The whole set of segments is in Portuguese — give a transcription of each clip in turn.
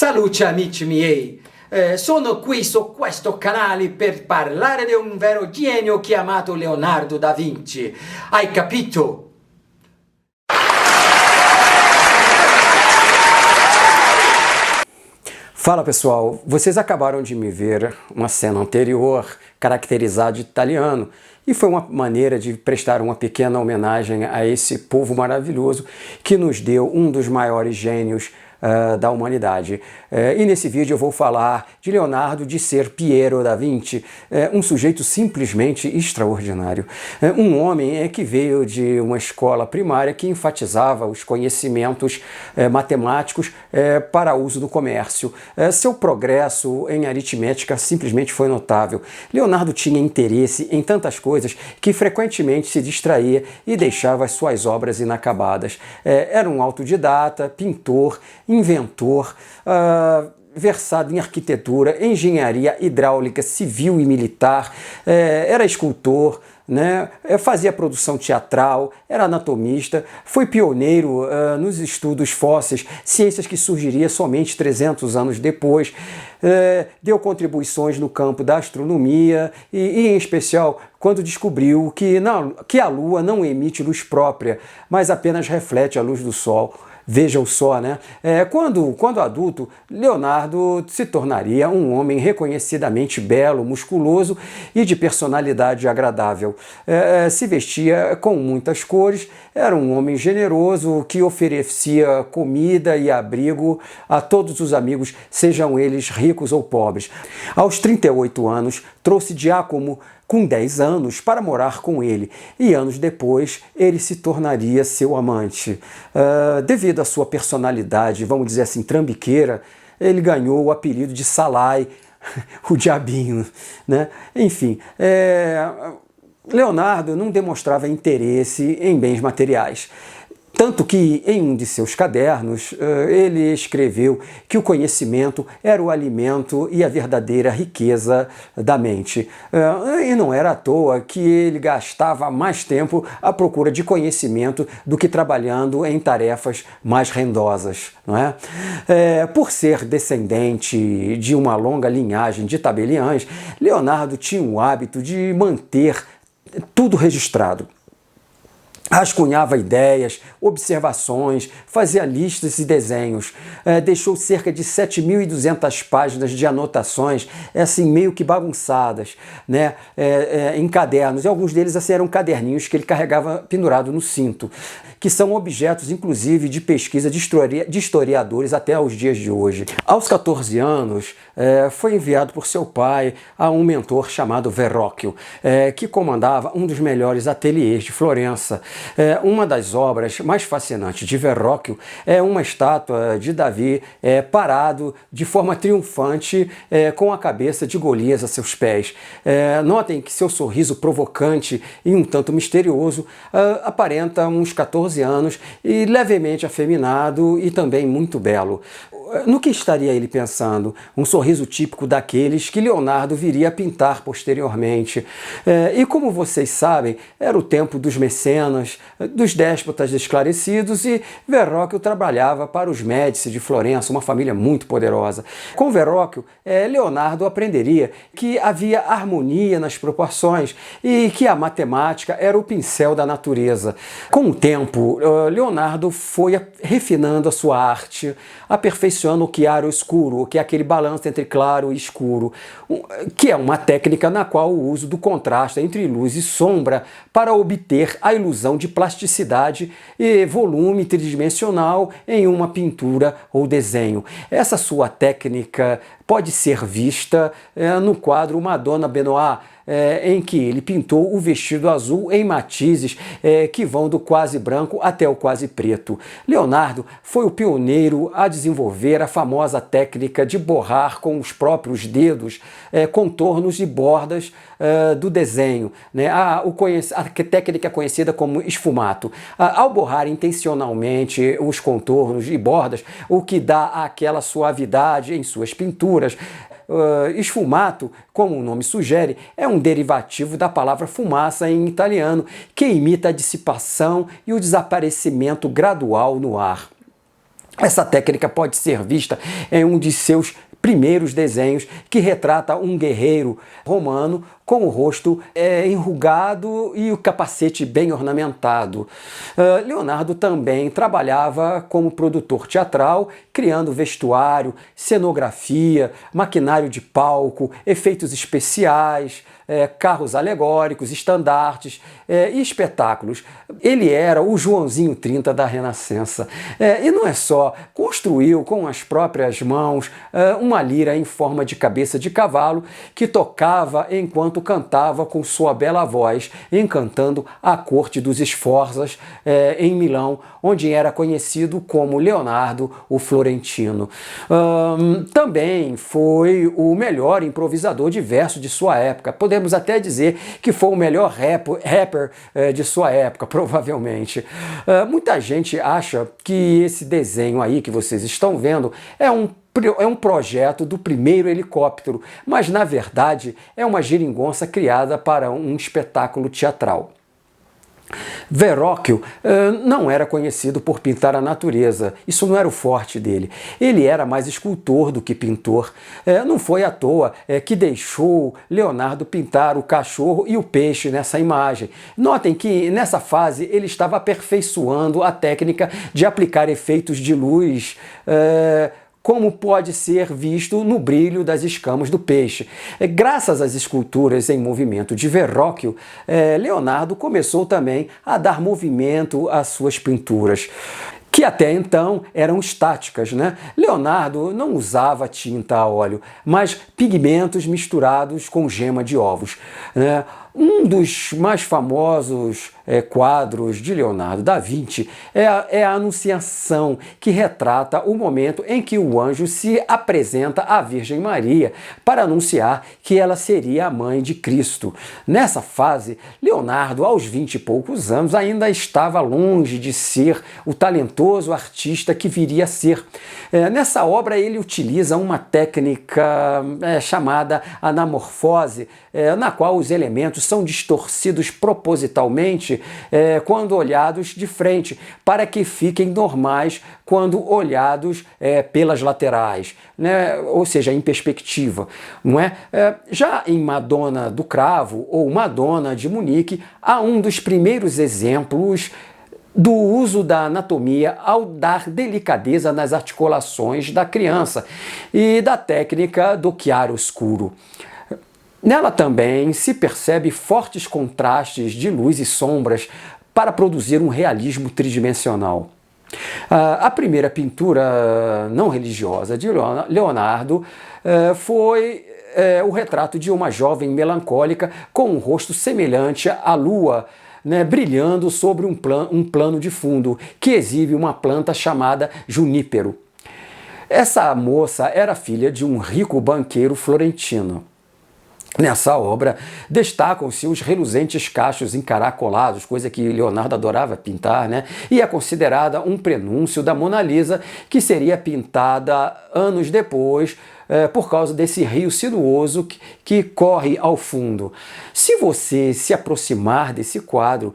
Salute amici miei, sono qui su questo canale per parlare di un vero genio chiamato Leonardo da Vinci. Hai capito? Fala pessoal, vocês acabaram de me ver uma cena anterior caracterizada de italiano e foi uma maneira de prestar uma pequena homenagem a esse povo maravilhoso que nos deu um dos maiores gênios da humanidade. E nesse vídeo eu vou falar de Leonardo de Ser Piero da Vinci, um sujeito simplesmente extraordinário. Um homem que veio de uma escola primária que enfatizava os conhecimentos matemáticos para uso do comércio. Seu progresso em aritmética simplesmente foi notável. Leonardo tinha interesse em tantas coisas que frequentemente se distraía e deixava as suas obras inacabadas. Era um autodidata, pintor, inventor, versado em arquitetura, engenharia hidráulica, civil e militar, era escultor, né? Fazia produção teatral, era anatomista, foi pioneiro nos estudos fósseis, ciências que surgiria somente 300 anos depois, deu contribuições no campo da astronomia e em especial quando descobriu que a Lua não emite luz própria, mas apenas reflete a luz do Sol. Vejam só, né? Quando adulto, Leonardo se tornaria um homem reconhecidamente belo, musculoso e de personalidade agradável. Se vestia com muitas cores, era um homem generoso que oferecia comida e abrigo a todos os amigos, sejam eles ricos ou pobres. Aos 38 anos, trouxe Giacomo com 10 anos para morar com ele, e anos depois ele se tornaria seu amante. Devido à sua personalidade, vamos dizer assim, trambiqueira, ele ganhou o apelido de Salai, o diabinho, né? Enfim, Leonardo não demonstrava interesse em bens materiais. Tanto que, em um de seus cadernos, ele escreveu que o conhecimento era o alimento e a verdadeira riqueza da mente. E não era à toa que ele gastava mais tempo à procura de conhecimento do que trabalhando em tarefas mais rendosas, não é? Por ser descendente de uma longa linhagem de tabeliães, Leonardo tinha o hábito de manter tudo registrado. Rascunhava ideias, observações, fazia listas e desenhos. Deixou cerca de 7.200 páginas de anotações, assim, meio que bagunçadas, né? Em cadernos. E alguns deles assim, eram caderninhos que ele carregava pendurado no cinto, que são objetos, inclusive, de pesquisa de historiadores até os dias de hoje. Aos 14 anos, foi enviado por seu pai a um mentor chamado Verrocchio, que comandava um dos melhores ateliês de Florença. Uma das obras mais fascinantes de Verrocchio é uma estátua de Davi parado de forma triunfante com a cabeça de Golias a seus pés. Notem que seu sorriso provocante e um tanto misterioso aparenta uns 14 anos e levemente afeminado e também muito belo. No que estaria ele pensando? Um sorriso típico daqueles que Leonardo viria a pintar posteriormente. E como vocês sabem, era o tempo dos mecenas, dos déspotas esclarecidos, e Verrocchio trabalhava para os Médici de Florença, uma família muito poderosa. Com Verrocchio, Leonardo aprenderia que havia harmonia nas proporções e que a matemática era o pincel da natureza. Com o tempo, Leonardo foi refinando a sua arte, aperfeiçoando o claro e o escuro, que é aquele balanço entre claro e escuro, que é uma técnica na qual o uso do contraste entre luz e sombra para obter a ilusão de plasticidade e volume tridimensional em uma pintura ou desenho. Essa sua técnica pode ser vista no quadro Madonna Benoit, em que ele pintou o vestido azul em matizes que vão do quase branco até o quase preto. Leonardo foi o pioneiro a desenvolver a famosa técnica de borrar com os próprios dedos contornos e bordas do desenho, né? A técnica conhecida como esfumato. Ao borrar intencionalmente os contornos e bordas, o que dá aquela suavidade em suas pinturas. Esfumato, como o nome sugere, é um derivativo da palavra fumaça em italiano, que imita a dissipação e o desaparecimento gradual no ar. Essa técnica pode ser vista em um de seus primeiros desenhos, que retrata um guerreiro romano com o rosto enrugado e o capacete bem ornamentado. Leonardo também trabalhava como produtor teatral, criando vestuário, cenografia, maquinário de palco, efeitos especiais, carros alegóricos, estandartes e espetáculos. Ele era o Joãozinho 30 da Renascença. E não é só, construiu com as próprias mãos uma lira em forma de cabeça de cavalo que tocava enquanto cantava com sua bela voz, encantando a corte dos Sforzas em Milão, onde era conhecido como Leonardo o Florentino. Também foi o melhor improvisador de verso de sua época. Podemos até dizer que foi o melhor rapper de sua época, provavelmente. Muita gente acha que esse desenho aí que vocês estão vendo é um projeto do primeiro helicóptero, mas na verdade é uma geringonça criada para um espetáculo teatral. Verrocchio não era conhecido por pintar a natureza, isso não era o forte dele. Ele era mais escultor do que pintor. Não foi à toa que deixou Leonardo pintar o cachorro e o peixe nessa imagem. Notem que nessa fase ele estava aperfeiçoando a técnica de aplicar efeitos de luz, como pode ser visto no brilho das escamas do peixe. Graças às esculturas em movimento de Verrocchio, Leonardo começou também a dar movimento às suas pinturas, que até então eram estáticas, né? Leonardo não usava tinta a óleo, mas pigmentos misturados com gema de ovos, né? Um dos mais famosos quadros de Leonardo da Vinci é a Anunciação, que retrata o momento em que o anjo se apresenta à Virgem Maria para anunciar que ela seria a mãe de Cristo. Nessa fase, Leonardo, aos 20 e poucos anos, ainda estava longe de ser o talentoso artista que viria a ser. Nessa obra, ele utiliza uma técnica chamada anamorfose, na qual os elementos são distorcidos propositalmente quando olhados de frente, para que fiquem normais quando olhados pelas laterais, né? Ou seja, em perspectiva, não é? Já em Madonna do Cravo ou Madonna de Munique, há um dos primeiros exemplos do uso da anatomia ao dar delicadeza nas articulações da criança e da técnica do chiaroscuro. Nela também se percebe fortes contrastes de luz e sombras para produzir um realismo tridimensional. A primeira pintura não religiosa de Leonardo foi o retrato de uma jovem melancólica com um rosto semelhante à lua, né, brilhando sobre um plano de fundo que exibe uma planta chamada junípero. Essa moça era filha de um rico banqueiro florentino. Nessa obra destacam-se os reluzentes cachos encaracolados, coisa que Leonardo adorava pintar, né? E é considerada um prenúncio da Mona Lisa, que seria pintada anos depois por causa desse rio sinuoso que corre ao fundo. Se você se aproximar desse quadro,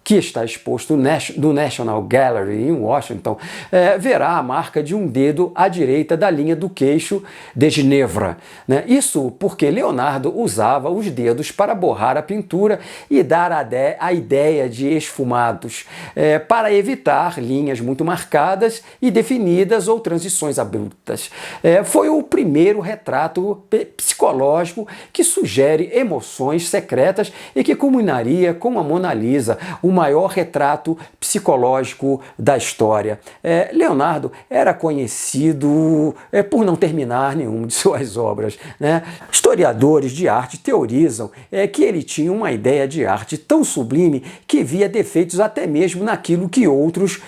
que está exposto no National Gallery em Washington, verá a marca de um dedo à direita da linha do queixo de Ginevra, né? Isso porque Leonardo usava os dedos para borrar a pintura e dar a ideia de esfumados, para evitar linhas muito marcadas e definidas ou transições abruptas. Foi o primeiro retrato psicológico que sugere emoções secretas e que culminaria com a Mona Lisa, o maior retrato psicológico da história. Leonardo era conhecido por não terminar nenhuma de suas obras, né? Historiadores de arte teorizam que ele tinha uma ideia de arte tão sublime que via defeitos até mesmo naquilo que outros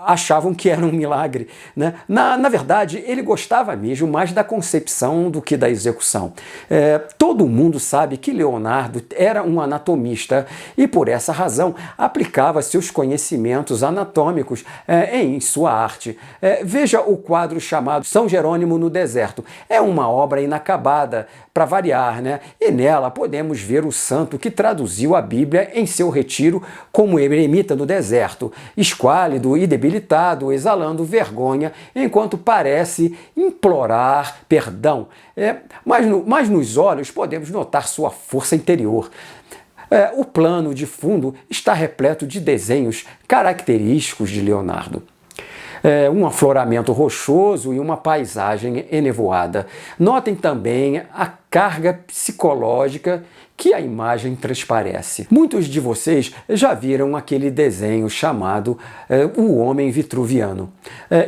achavam que era um milagre, né? Na verdade, ele gostava mesmo mais da concepção do que da execução. Todo mundo sabe que Leonardo era um anatomista e, por essa razão, aplicava seus conhecimentos anatômicos em sua arte. Veja o quadro chamado São Jerônimo no Deserto. É uma obra inacabada, para variar, né? E nela podemos ver o santo que traduziu a Bíblia em seu retiro como eremita no deserto, esquálido e debilitado, desabilitado, exalando vergonha, enquanto parece implorar perdão. Mas nos olhos podemos notar sua força interior. O plano de fundo está repleto de desenhos característicos de Leonardo. Um afloramento rochoso e uma paisagem enevoada. Notem também a carga psicológica que a imagem transparece. Muitos de vocês já viram aquele desenho chamado O Homem Vitruviano.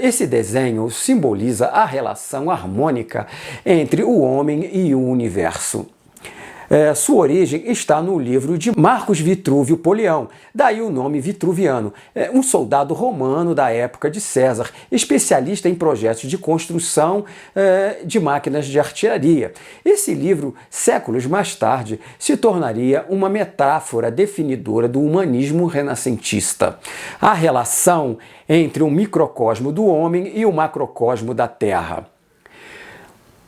Esse desenho simboliza a relação harmônica entre o homem e o universo. Sua origem está no livro de Marcos Vitrúvio Polião, daí o nome Vitruviano, um soldado romano da época de César, especialista em projetos de construção de máquinas de artilharia. Esse livro, séculos mais tarde, se tornaria uma metáfora definidora do humanismo renascentista. A relação entre o microcosmo do homem e o macrocosmo da Terra.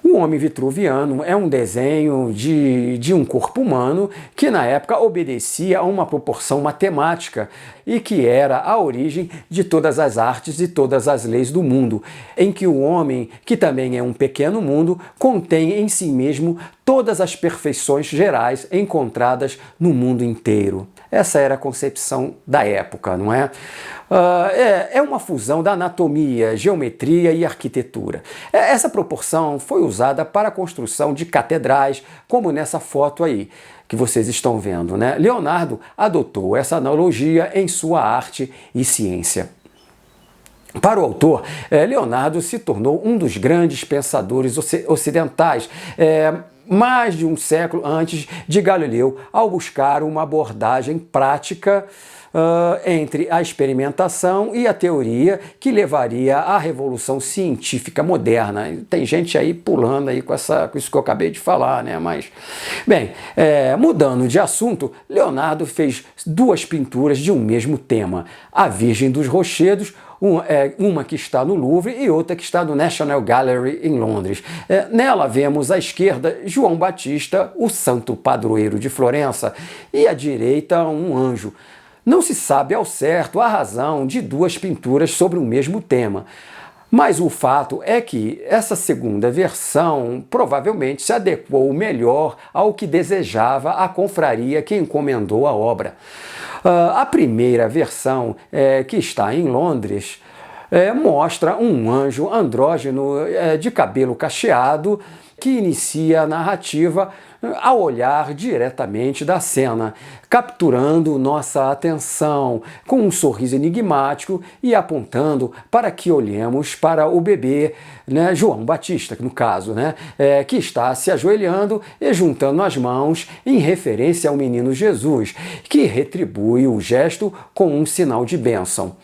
O Homem Vitruviano é um desenho de um corpo humano que na época obedecia a uma proporção matemática e que era a origem de todas as artes e todas as leis do mundo, em que o homem, que também é um pequeno mundo, contém em si mesmo todas as perfeições gerais encontradas no mundo inteiro. Essa era a concepção da época, não é? É uma fusão da anatomia, geometria e arquitetura. Essa proporção foi usada para a construção de catedrais, como nessa foto aí, que vocês estão vendo, né? Leonardo adotou essa analogia em sua arte e ciência. Para o autor, Leonardo se tornou um dos grandes pensadores ocidentais, mais de um século antes de Galileu, ao buscar uma abordagem prática entre a experimentação e a teoria que levaria à revolução científica moderna. Tem gente aí pulando aí com isso que eu acabei de falar, né? Mas, bem, mudando de assunto, Leonardo fez duas pinturas de um mesmo tema: a Virgem dos Rochedos, uma que está no Louvre e outra que está no National Gallery em Londres. Nela vemos à esquerda João Batista, o santo padroeiro de Florença, e à direita um anjo. Não se sabe ao certo a razão de duas pinturas sobre o mesmo tema, mas o fato é que essa segunda versão provavelmente se adequou melhor ao que desejava a confraria que encomendou a obra. A primeira versão, que está em Londres, mostra um anjo andrógeno de cabelo cacheado que inicia a narrativa ao olhar diretamente da cena, capturando nossa atenção com um sorriso enigmático e apontando para que olhemos para o bebê, né, João Batista, no caso, né, que está se ajoelhando e juntando as mãos em referência ao menino Jesus, que retribui o gesto com um sinal de bênção.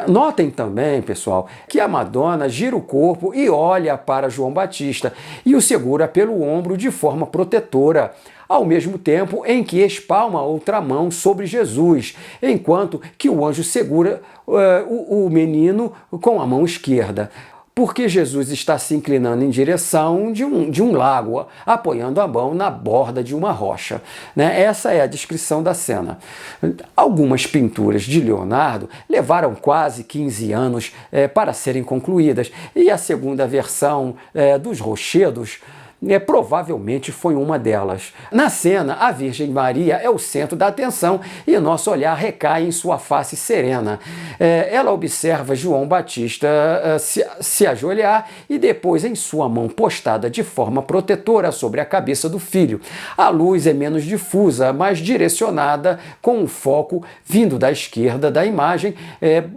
Notem também, pessoal, que a Madonna gira o corpo e olha para João Batista e o segura pelo ombro de forma protetora, ao mesmo tempo em que espalma outra mão sobre Jesus, enquanto que o anjo segura o menino com a mão esquerda. Porque Jesus está se inclinando em direção de um lago, apoiando a mão na borda de uma rocha, né? Essa é a descrição da cena. Algumas pinturas de Leonardo levaram quase 15 anos para serem concluídas, e a segunda versão dos Rochedos provavelmente foi uma delas. Na cena, a Virgem Maria é o centro da atenção e nosso olhar recai em sua face serena. Ela observa João Batista se ajoelhar e depois em sua mão postada de forma protetora sobre a cabeça do filho. A luz é menos difusa, mais direcionada, com um foco vindo da esquerda da imagem,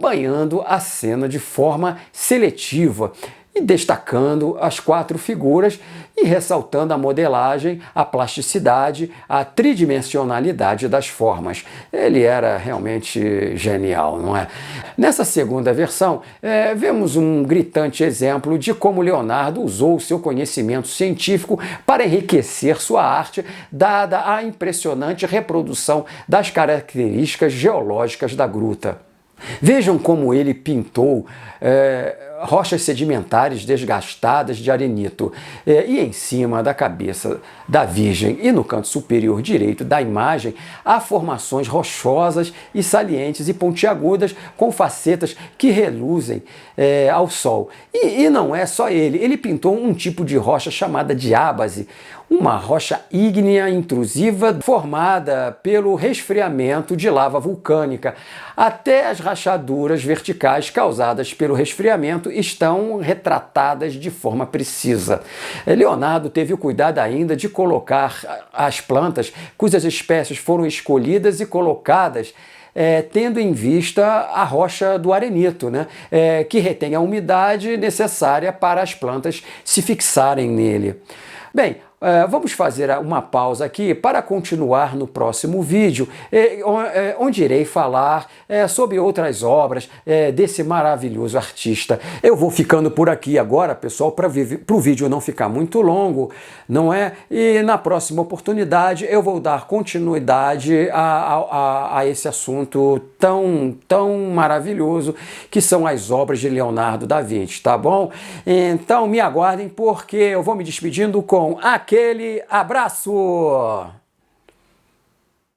banhando a cena de forma seletiva, e destacando as quatro figuras e ressaltando a modelagem, a plasticidade, a tridimensionalidade das formas. Ele era realmente genial, não é? Nessa segunda versão, vemos um gritante exemplo de como Leonardo usou seu conhecimento científico para enriquecer sua arte, dada a impressionante reprodução das características geológicas da gruta. Vejam como ele pintou rochas sedimentares desgastadas de arenito. E em cima da cabeça da Virgem e no canto superior direito da imagem há formações rochosas e salientes e pontiagudas com facetas que reluzem ao sol. E não é só ele pintou um tipo de rocha chamada diábase, uma rocha ígnea intrusiva formada pelo resfriamento de lava vulcânica. Até as rachaduras verticais causadas pelo resfriamento estão retratadas de forma precisa. Leonardo teve o cuidado ainda de colocar as plantas cujas espécies foram escolhidas e colocadas tendo em vista a rocha do arenito, né? Que retém a umidade necessária para as plantas se fixarem nele. Bem, vamos fazer uma pausa aqui para continuar no próximo vídeo, onde irei falar sobre outras obras desse maravilhoso artista. Eu vou ficando por aqui agora, pessoal, para o vídeo não ficar muito longo, não é? E na próxima oportunidade eu vou dar continuidade a esse assunto tão maravilhoso que são as obras de Leonardo da Vinci, tá bom? Então me aguardem, porque eu vou me despedindo com aquele abraço!